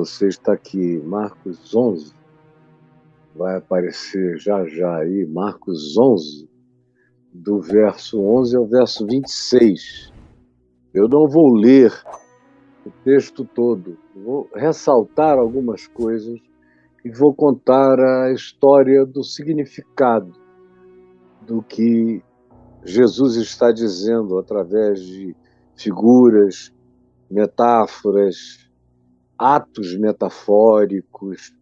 Você está aqui, Marcos 11, vai aparecer já já aí, Marcos 11, do verso 11 ao verso 26. Eu não vou ler o texto todo, vou ressaltar algumas coisas e vou contar a história do significado do que Jesus está dizendo através de figuras, metáforas, atos metafóricos,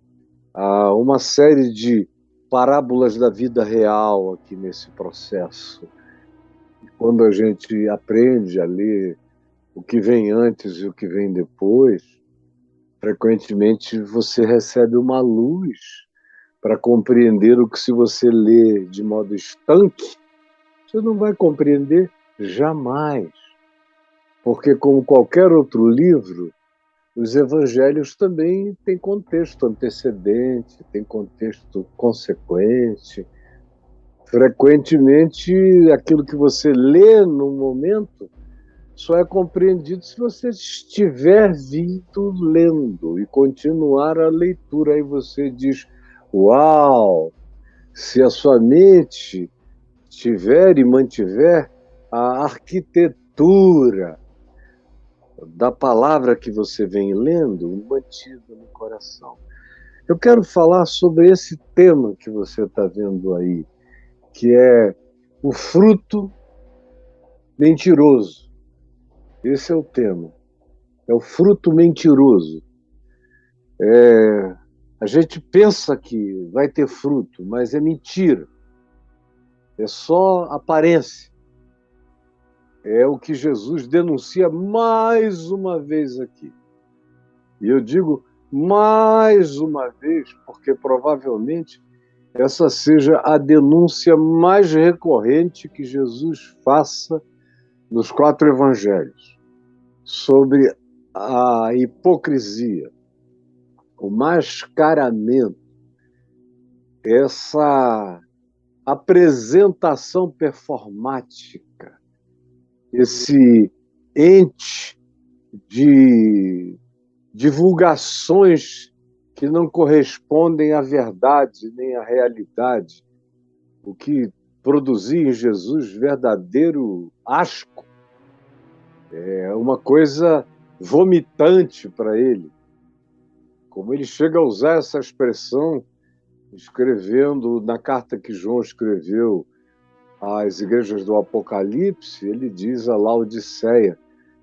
há uma série de parábolas da vida real aqui nesse processo. Quando a gente aprende a ler o que vem antes e o que vem depois, frequentemente você recebe uma luz para compreender o que, se você lê de modo estanque, você não vai compreender jamais. Porque, como qualquer outro livro, os evangelhos também têm contexto antecedente, têm contexto consequente. Frequentemente, aquilo que você lê no momento só é compreendido se você estiver vindo lendo e continuar a leitura. Aí você diz, uau, se a sua mente tiver e mantiver a arquitetura da palavra que você vem lendo mantida no coração. Eu quero falar sobre esse tema que você está vendo aí, que é o fruto mentiroso. Esse é o tema. É o fruto mentiroso. A gente pensa que vai ter fruto, mas é mentira. É só aparência. É o que Jesus denuncia mais uma vez aqui. E eu digo mais uma vez, porque provavelmente essa seja a denúncia mais recorrente que Jesus faça nos 4 evangelhos, sobre a hipocrisia, o mascaramento, essa apresentação performática, esse ente de divulgações que não correspondem à verdade nem à realidade, o que produzia em Jesus verdadeiro asco. É uma coisa vomitante para ele. Como ele chega a usar essa expressão, escrevendo na carta que João escreveu às igrejas do Apocalipse, ele diz a Laodiceia,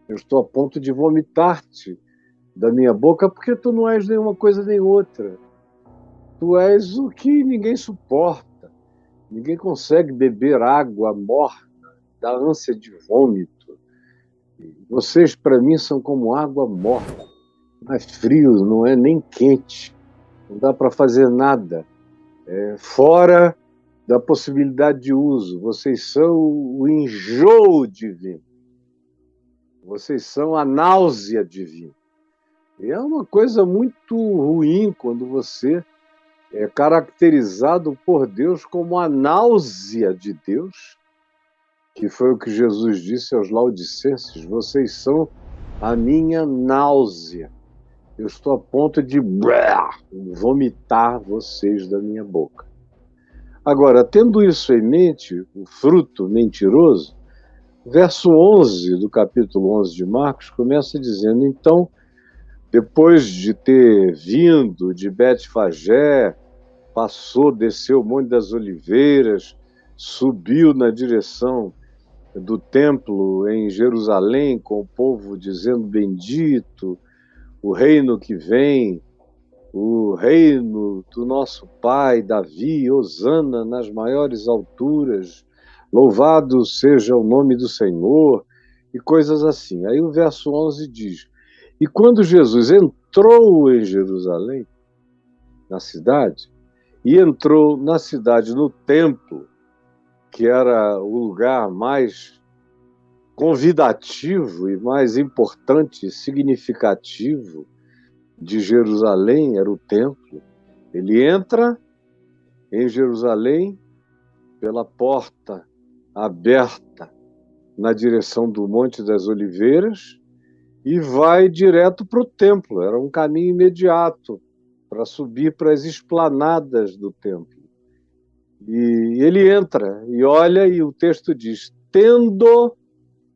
eu estou a ponto de vomitar-te da minha boca, porque tu não és nenhuma coisa nem outra. Tu és o que ninguém suporta. Ninguém consegue beber água morna, da ânsia de vômito. Vocês, para mim, são como água morna. Não é frio, não é nem quente. Não dá para fazer nada. Fora da possibilidade de uso. Vocês são o enjoo divino. Vocês são a náusea divina. E é uma coisa muito ruim quando você é caracterizado por Deus como a náusea de Deus, que foi o que Jesus disse aos laodicenses, vocês são a minha náusea. Eu estou a ponto de vomitar vocês da minha boca. Agora, tendo isso em mente, o fruto mentiroso, verso 11 do capítulo 11 de Marcos começa dizendo, então, depois de ter vindo de Betfagé, passou, desceu o Monte das Oliveiras, subiu na direção do templo em Jerusalém, com o povo dizendo bendito, o reino que vem, o reino do nosso pai Davi, hosana nas maiores alturas, louvado seja o nome do Senhor, e coisas assim. Aí o verso 11 diz, e quando Jesus entrou em Jerusalém, na cidade, e entrou na cidade, no templo, que era o lugar mais convidativo e mais importante, significativo de Jerusalém, era o templo. Ele entra em Jerusalém pela porta aberta na direção do Monte das Oliveiras e vai direto para o templo. Era um caminho imediato para subir para as esplanadas do templo. E ele entra e olha, e o texto diz: tendo,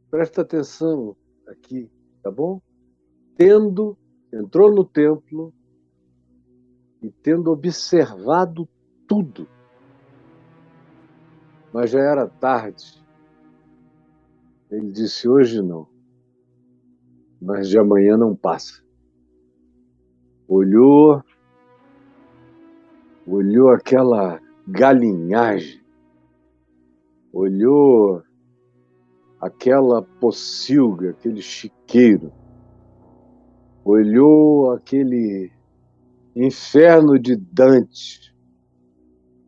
presta atenção aqui, tá bom? Tendo, entrou no templo e tendo observado tudo, mas já era tarde. Ele disse: hoje não, mas de amanhã não passa. Olhou aquela galinhagem, olhou aquela pocilga, aquele chiqueiro, olhou aquele inferno de Dante,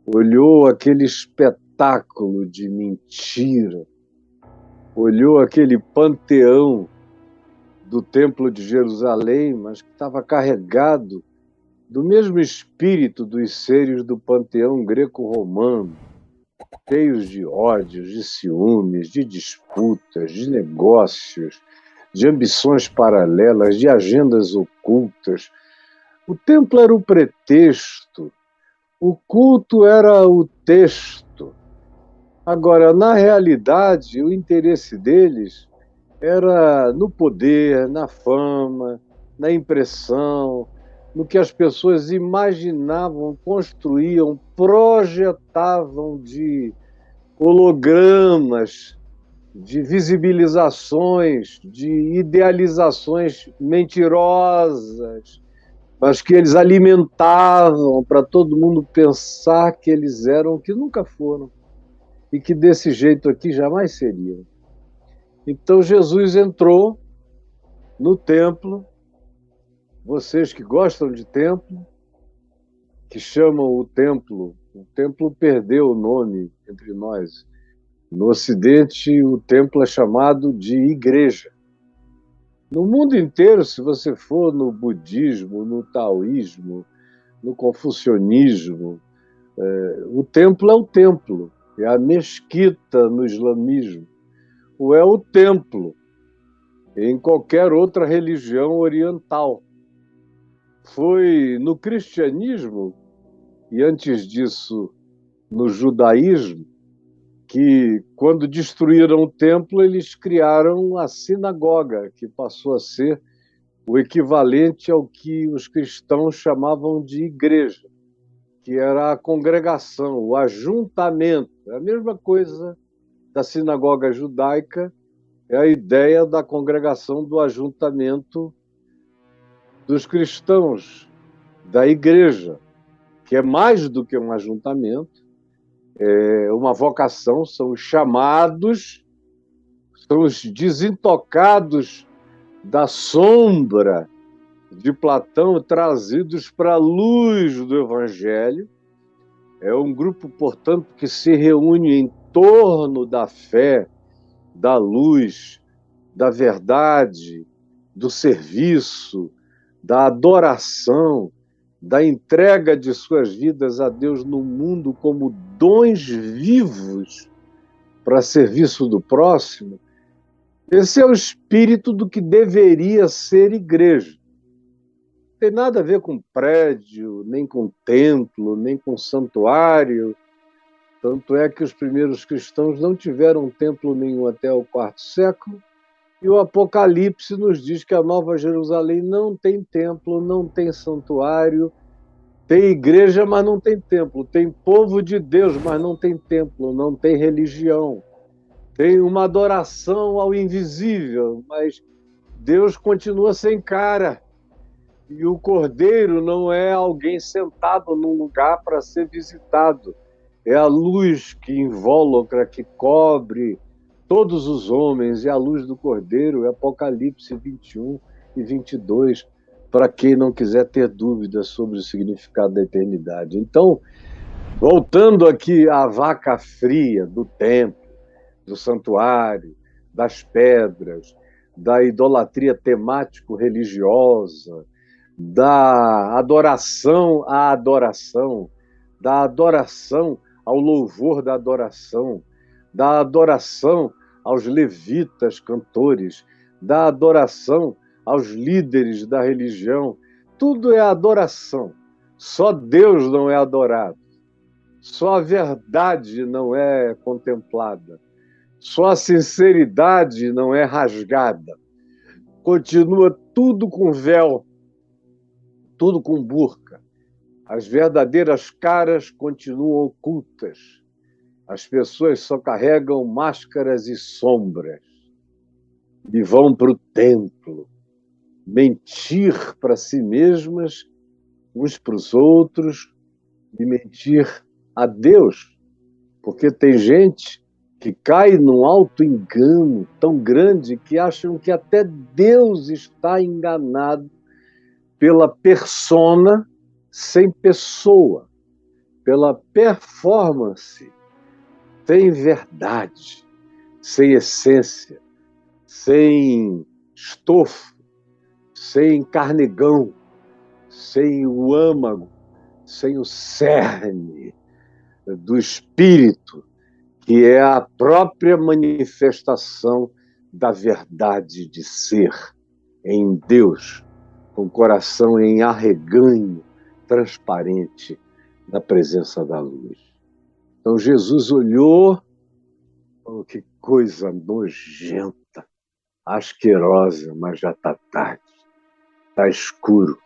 olhou aquele espetáculo de mentira, olhou aquele panteão do Templo de Jerusalém, mas que estava carregado do mesmo espírito dos seres do panteão greco-romano, cheios de ódios, de ciúmes, de disputas, de negócios, de ambições paralelas, de agendas ocultas. O templo era o pretexto, o culto era o texto. Agora, na realidade, o interesse deles era no poder, na fama, na impressão, no que as pessoas imaginavam, construíam, projetavam de hologramas, de visibilizações, de idealizações mentirosas, mas que eles alimentavam para todo mundo pensar que eles eram o que nunca foram e que desse jeito aqui jamais seriam. Então Jesus entrou no templo. Vocês que gostam de templo, que chamam o templo perdeu o nome entre nós. No Ocidente, o templo é chamado de igreja. No mundo inteiro, se você for no budismo, no taoísmo, no confucionismo, o templo é o templo, é a mesquita no islamismo, ou é o templo em qualquer outra religião oriental. Foi no cristianismo, e antes disso no judaísmo, que quando destruíram o templo, eles criaram a sinagoga, que passou a ser o equivalente ao que os cristãos chamavam de igreja, que era a congregação, o ajuntamento. É a mesma coisa da sinagoga judaica, é a ideia da congregação, do ajuntamento dos cristãos, da igreja, que é mais do que um ajuntamento, é uma vocação, são os chamados, são os desintocados da sombra de Platão, trazidos para a luz do Evangelho. É um grupo, portanto, que se reúne em torno da fé, da luz, da verdade, do serviço, da adoração, da entrega de suas vidas a Deus no mundo como dons vivos para serviço do próximo. Esse é o espírito do que deveria ser igreja. Não tem nada a ver com prédio, nem com templo, nem com santuário. Tanto é que os primeiros cristãos não tiveram templo nenhum até o IV século, e o Apocalipse nos diz que a Nova Jerusalém não tem templo, não tem santuário, tem igreja, mas não tem templo, tem povo de Deus, mas não tem templo, não tem religião, tem uma adoração ao invisível, mas Deus continua sem cara. E o Cordeiro não é alguém sentado num lugar para ser visitado. É a luz que invólucra, que cobre todos os homens, e a luz do Cordeiro, é Apocalipse 21 e 22, para quem não quiser ter dúvidas sobre o significado da eternidade. Então, voltando aqui à vaca fria do templo, do santuário, das pedras, da idolatria temático-religiosa, da adoração à adoração, da adoração ao louvor da adoração aos levitas cantores, da adoração aos líderes da religião. Tudo é adoração. Só Deus não é adorado. Só a verdade não é contemplada. Só a sinceridade não é rasgada. Continua tudo com véu, tudo com burca. As verdadeiras caras continuam ocultas. As pessoas só carregam máscaras e sombras. E vão para o templo mentir para si mesmas, uns para os outros, e mentir a Deus. Porque tem gente que cai num auto-engano tão grande que acham que até Deus está enganado pela persona sem pessoa, pela performance sem verdade, sem essência, sem estofo, sem carnegão, sem o âmago, sem o cerne do espírito, que é a própria manifestação da verdade de ser em Deus, com o coração em arreganho, transparente, na presença da luz. Então Jesus olhou, falou, que coisa nojenta, asquerosa, mas já está tarde, está escuro.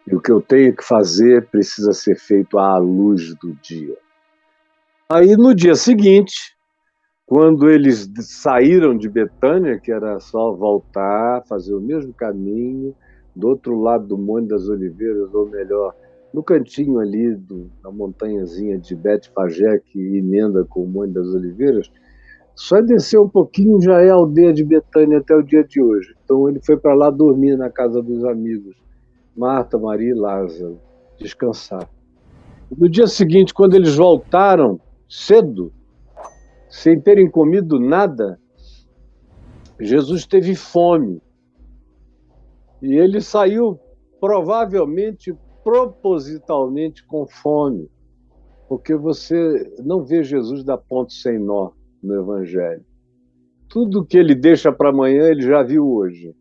E o que eu tenho que fazer precisa ser feito à luz do dia. Aí, no dia seguinte, quando eles saíram de Betânia, que era só voltar, fazer o mesmo caminho, do outro lado do Monte das Oliveiras, ou melhor, no cantinho ali da montanhazinha de Betfagé, que emenda com o Monte das Oliveiras, só descer um pouquinho já é a aldeia de Betânia até o dia de hoje. Então ele foi para lá dormir na casa dos amigos, Marta, Maria e Lázaro, descansar. No dia seguinte, quando eles voltaram cedo, sem terem comido nada, Jesus teve fome. E ele saiu, provavelmente, propositalmente com fome, porque você não vê Jesus dar ponto sem nó no Evangelho. Tudo que ele deixa para amanhã, ele já viu hoje.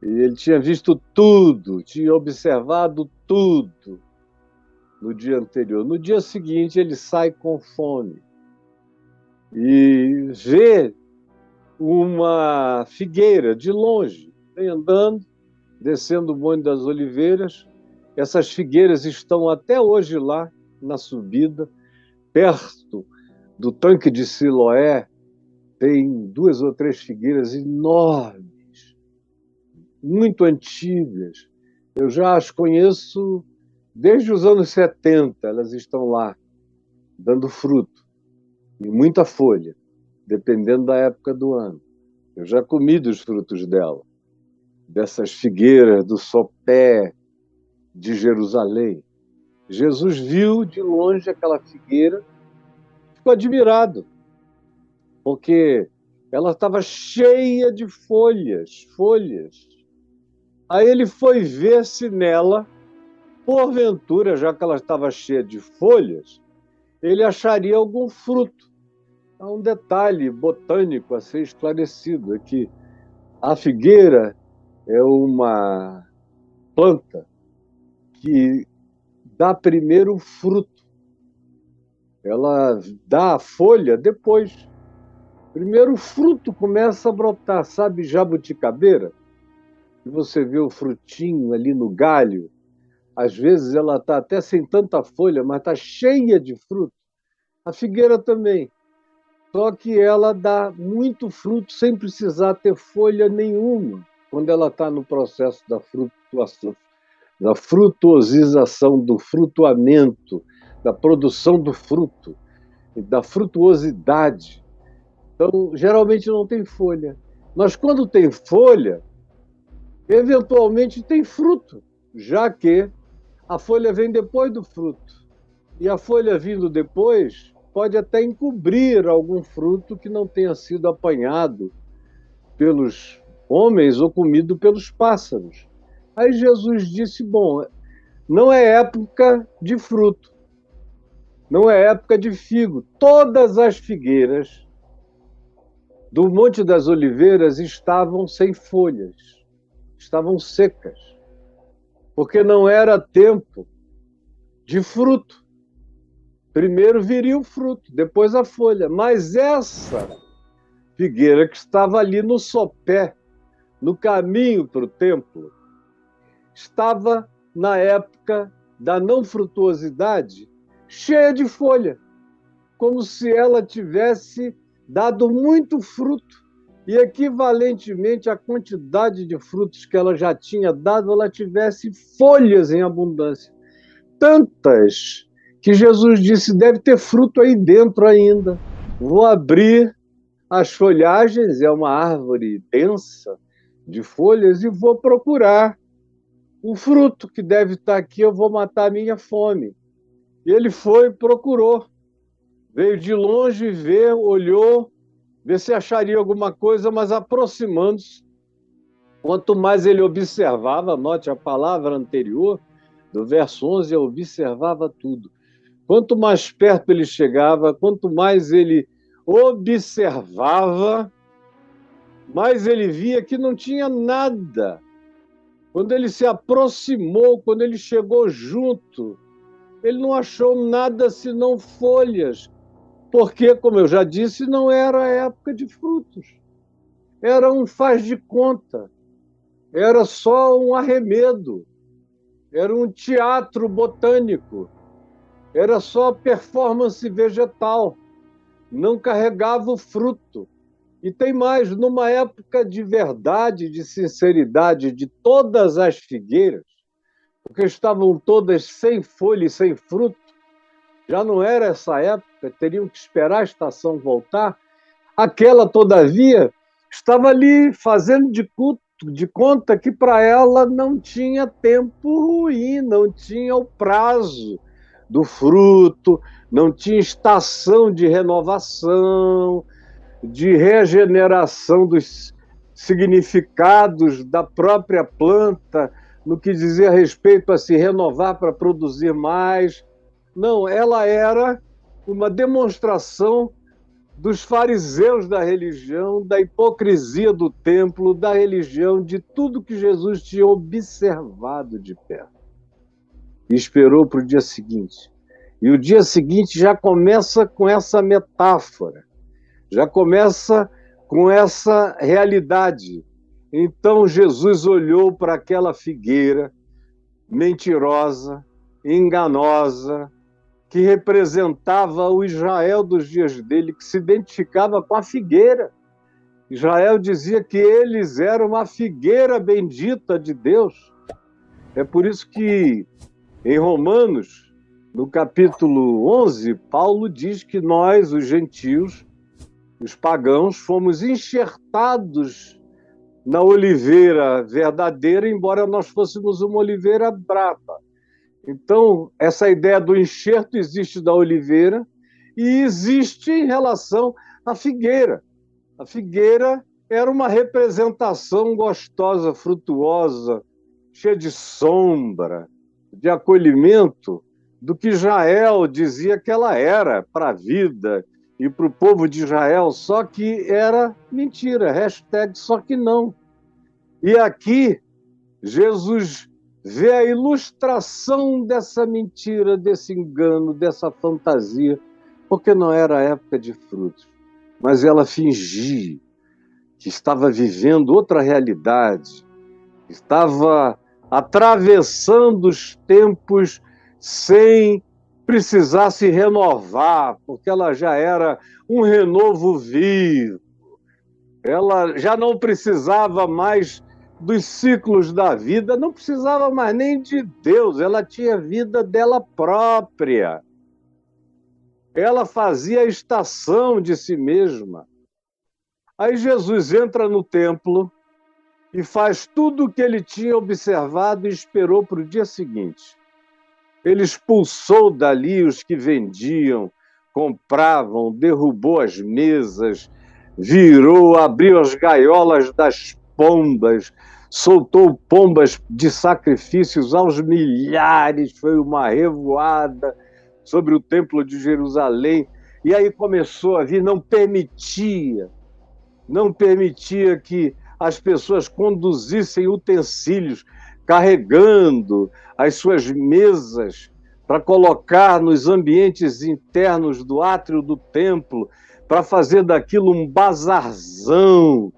E ele tinha visto tudo, tinha observado tudo no dia anterior. No dia seguinte, ele sai com fome e vê uma figueira de longe, vem andando, descendo o Monte das Oliveiras. Essas figueiras estão até hoje lá, na subida, perto do tanque de Siloé, tem 2 ou 3 figueiras enormes, muito antigas. Eu já as conheço desde os anos 70, elas estão lá, dando fruto, e muita folha, dependendo da época do ano. Eu já comi dos frutos dela, dessas figueiras do sopé de Jerusalém. Jesus viu de longe aquela figueira, ficou admirado, porque ela estava cheia de folhas. Aí ele foi ver se nela, porventura, já que ela estava cheia de folhas, ele acharia algum fruto. Há um detalhe botânico a ser esclarecido, é que a figueira é uma planta que dá primeiro o fruto. Ela dá a folha depois. Primeiro o fruto começa a brotar, sabe, jabuticabeira? E você vê o frutinho ali no galho. Às vezes ela está até sem tanta folha, mas está cheia de fruto. A figueira também. Só que ela dá muito fruto sem precisar ter folha nenhuma, quando ela está no processo da frutuação, da frutuosização, do frutuamento, da produção do fruto, da frutuosidade. Então, geralmente não tem folha. Mas quando tem folha, eventualmente tem fruto, já que a folha vem depois do fruto. E a folha vindo depois pode até encobrir algum fruto que não tenha sido apanhado pelos homens ou comido pelos pássaros. Aí Jesus disse, bom, não é época de fruto, não é época de figo. Todas as figueiras do Monte das Oliveiras estavam sem folhas. estavam secas, porque não era tempo de fruto. Primeiro viria o fruto, depois a folha. Mas essa figueira que estava ali no sopé, no caminho para o templo, estava, na época da não frutuosidade, cheia de folha, como se ela tivesse dado muito fruto. E, equivalentemente à quantidade de frutos que ela já tinha dado, ela tivesse folhas em abundância. Tantas que Jesus disse, deve ter fruto aí dentro ainda. Vou abrir as folhagens, é uma árvore densa de folhas, e vou procurar o fruto que deve estar aqui, eu vou matar a minha fome. E ele foi e procurou. Veio de longe ver, olhou, ver se acharia alguma coisa, mas aproximando-se, quanto mais ele observava, note a palavra anterior, do verso 11, ele observava tudo. Quanto mais perto ele chegava, quanto mais ele observava, mais ele via que não tinha nada. Quando ele se aproximou, quando ele chegou junto, ele não achou nada senão folhas, porque, como eu já disse, não era época de frutos. Era um faz de conta, era só um arremedo, era um teatro botânico, era só performance vegetal, não carregava o fruto. E tem mais, numa época de verdade, de sinceridade de todas as figueiras, porque estavam todas sem folha e sem fruto, já não era essa época, teriam que esperar a estação voltar, aquela, todavia, estava ali fazendo de conta que para ela não tinha tempo ruim, não tinha o prazo do fruto, não tinha estação de renovação, de regeneração dos significados da própria planta, no que dizia respeito a se renovar para produzir mais. Não, ela era uma demonstração dos fariseus da religião, da hipocrisia do templo, da religião, de tudo que Jesus tinha observado de perto. E esperou para o dia seguinte. E o dia seguinte já começa com essa metáfora, já começa com essa realidade. Então Jesus olhou para aquela figueira mentirosa, enganosa, que representava o Israel dos dias dele, que se identificava com a figueira. Israel dizia que eles eram uma figueira bendita de Deus. É por isso que, em Romanos, no capítulo 11, Paulo diz que nós, os gentios, os pagãos, fomos enxertados na oliveira verdadeira, embora nós fôssemos uma oliveira brava. Então, essa ideia do enxerto existe da oliveira e existe em relação à figueira. A figueira era uma representação gostosa, frutuosa, cheia de sombra, de acolhimento, do que Israel dizia que ela era para a vida e para o povo de Israel, só que era mentira, hashtag só que não. E aqui, Jesus vê a ilustração dessa mentira, desse engano, dessa fantasia, porque não era época de frutos, mas ela fingia que estava vivendo outra realidade, estava atravessando os tempos sem precisar se renovar, porque ela já era um renovo vivo, ela já não precisava mais dos ciclos da vida, não precisava mais nem de Deus, ela tinha vida dela própria. Ela fazia a estação de si mesma. Aí Jesus entra no templo e faz tudo o que ele tinha observado e esperou para o dia seguinte. Ele expulsou dali os que vendiam, compravam, derrubou as mesas, virou, abriu as gaiolas das pombas, soltou pombas de sacrifícios aos milhares, foi uma revoada sobre o templo de Jerusalém, e aí começou a vir, não permitia que as pessoas conduzissem utensílios, carregando as suas mesas para colocar nos ambientes internos do átrio do templo, para fazer daquilo um bazarzão,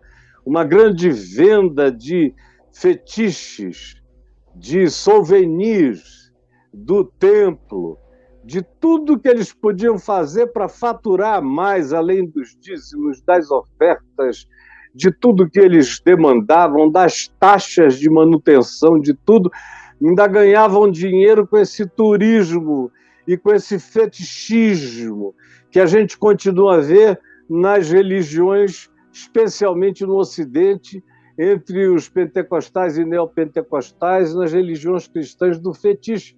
uma grande venda de fetiches, de souvenirs do templo, de tudo que eles podiam fazer para faturar mais, além dos dízimos, das ofertas, de tudo que eles demandavam, das taxas de manutenção, de tudo. Ainda ganhavam dinheiro com esse turismo e com esse fetichismo que a gente continua a ver nas religiões, especialmente no Ocidente, entre os pentecostais e neopentecostais, nas religiões cristãs do fetiche.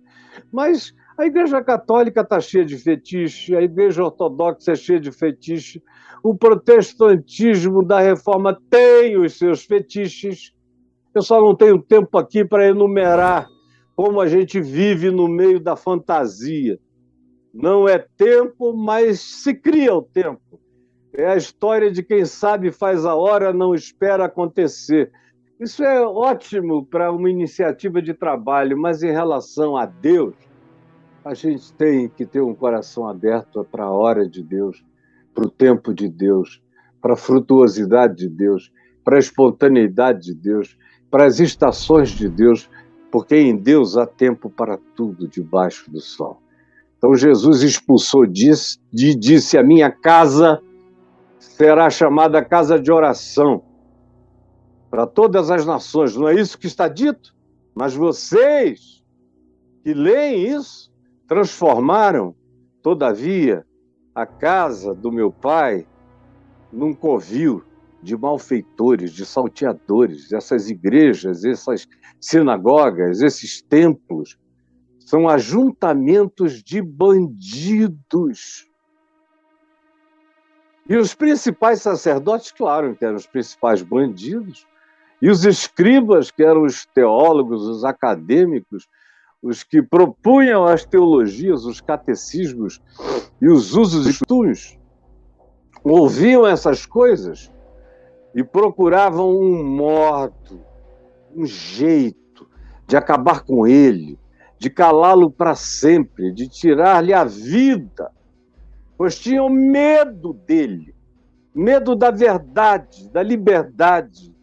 Mas a Igreja Católica está cheia de fetiche, a Igreja Ortodoxa é cheia de fetiche, o protestantismo da Reforma tem os seus fetiches. Eu só não tenho tempo aqui para enumerar como a gente vive no meio da fantasia. Não é tempo, mas se cria o tempo. É a história de quem sabe faz a hora, não espera acontecer. Isso é ótimo para uma iniciativa de trabalho, mas em relação a Deus, a gente tem que ter um coração aberto para a hora de Deus, para o tempo de Deus, para a frutuosidade de Deus, para a espontaneidade de Deus, para as estações de Deus, porque em Deus há tempo para tudo debaixo do sol. Então Jesus expulsou e disse: a minha casa será chamada casa de oração para todas as nações. Não é isso que está dito? Mas vocês que leem isso transformaram, todavia, a casa do meu pai num covil de malfeitores, de salteadores. Essas igrejas, essas sinagogas, esses templos são ajuntamentos de bandidos. E os principais sacerdotes, claro, que eram os principais bandidos, e os escribas, que eram os teólogos, os acadêmicos, os que propunham as teologias, os catecismos e os usos e costumes, ouviam essas coisas e procuravam um modo, um jeito de acabar com ele, de calá-lo para sempre, de tirar-lhe a vida, pois tinham medo dele, medo da verdade, da liberdade,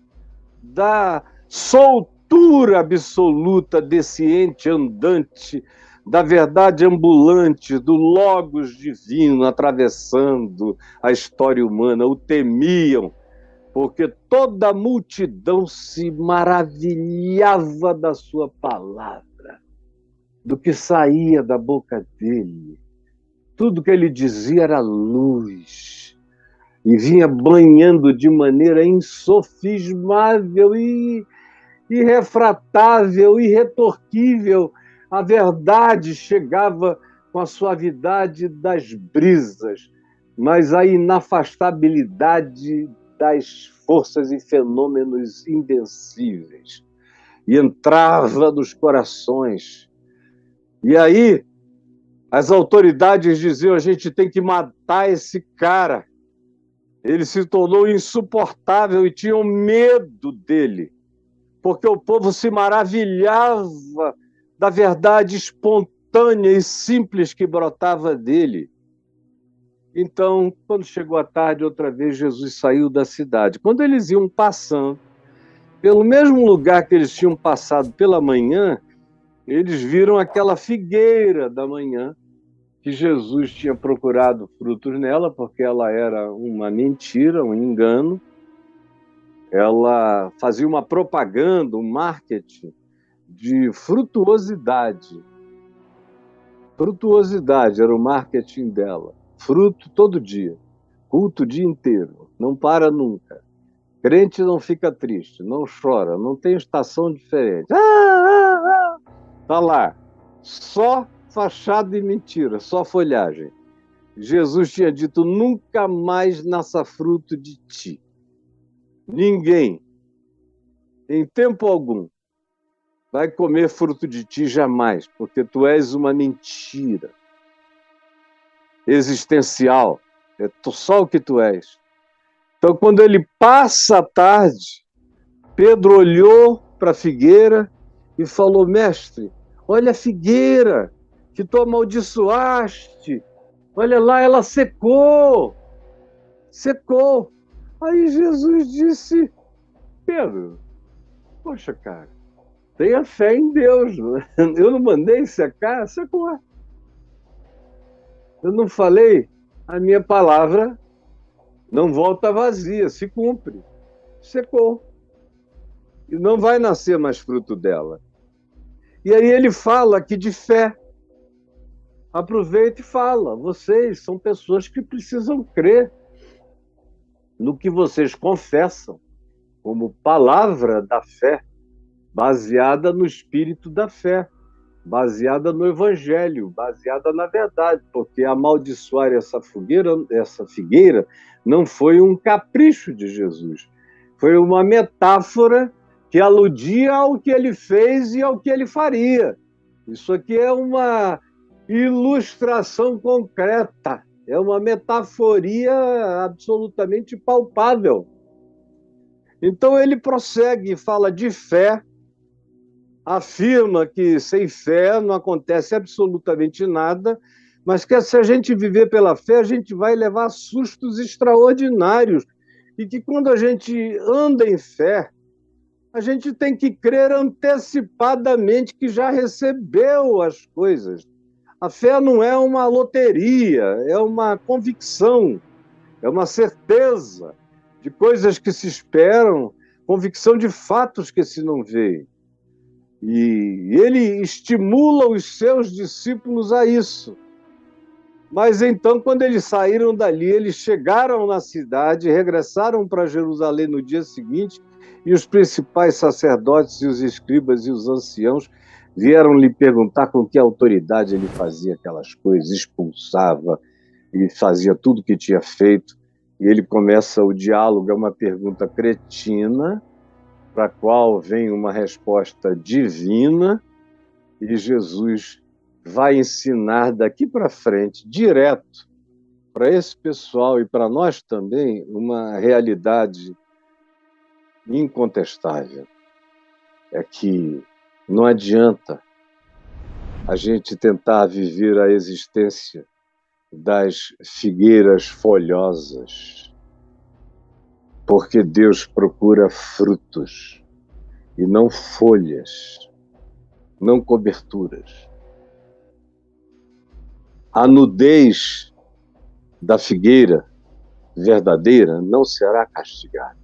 da soltura absoluta desse ente andante, da verdade ambulante, do logos divino atravessando a história humana. O temiam, porque toda a multidão se maravilhava da sua palavra, do que saía da boca dele. Tudo que ele dizia era luz, e vinha banhando de maneira insofismável e irrefratável, irretorquível. A verdade chegava com a suavidade das brisas, mas a inafastabilidade das forças e fenômenos invencíveis. E entrava nos corações. E aí, as autoridades diziam: a gente tem que matar esse cara. Ele se tornou insuportável e tinham medo dele, porque o povo se maravilhava da verdade espontânea e simples que brotava dele. Então, quando chegou a tarde, outra vez, Jesus saiu da cidade. Quando eles iam passando, pelo mesmo lugar que eles tinham passado pela manhã, eles viram aquela figueira da manhã, que Jesus tinha procurado frutos nela, porque ela era uma mentira, um engano. Ela fazia uma propaganda, um marketing de frutuosidade. Frutuosidade era o marketing dela. Fruto todo dia, culto o dia inteiro, não para nunca. Crente não fica triste, não chora, não tem estação diferente. Tá lá, só fachada e mentira, só folhagem. Jesus tinha dito: nunca mais nasça fruto de ti. Ninguém, em tempo algum, vai comer fruto de ti jamais, porque tu és uma mentira existencial. É só o que tu és. Então, quando ele passa a tarde, Pedro olhou para a figueira e falou: mestre, olha a figueira que tu amaldiçoaste. Olha lá, ela secou. Secou. Aí Jesus disse: Pedro, poxa, cara, tenha fé em Deus. Eu não mandei secar, secou. Eu não falei, a minha palavra não volta vazia, se cumpre. Secou. E não vai nascer mais fruto dela. E aí ele fala aqui de fé. Aproveita e fala. Vocês são pessoas que precisam crer no que vocês confessam como palavra da fé, baseada no espírito da fé, baseada no evangelho, baseada na verdade, porque amaldiçoar essa figueira não foi um capricho de Jesus, foi uma metáfora que aludia ao que ele fez e ao que ele faria. Isso aqui é uma ilustração concreta, é uma metaforia absolutamente palpável. Então ele prossegue e fala de fé, afirma que sem fé não acontece absolutamente nada, mas que se a gente viver pela fé, a gente vai levar sustos extraordinários. E que quando a gente anda em fé, a gente tem que crer antecipadamente que já recebeu as coisas. A fé não é uma loteria, é uma convicção, é uma certeza de coisas que se esperam, convicção de fatos que se não veem. E ele estimula os seus discípulos a isso. Mas então, quando eles saíram dali, eles chegaram na cidade, regressaram para Jerusalém no dia seguinte, e os principais sacerdotes e os escribas e os anciãos vieram lhe perguntar com que autoridade ele fazia aquelas coisas, expulsava e fazia tudo o que tinha feito. E ele começa o diálogo, é uma pergunta cretina, para a qual vem uma resposta divina, e Jesus vai ensinar daqui para frente, direto, para esse pessoal e para nós também, uma realidade incontestável. É que não adianta a gente tentar viver a existência das figueiras folhosas, porque Deus procura frutos e não folhas, não coberturas. A nudez da figueira verdadeira não será castigada.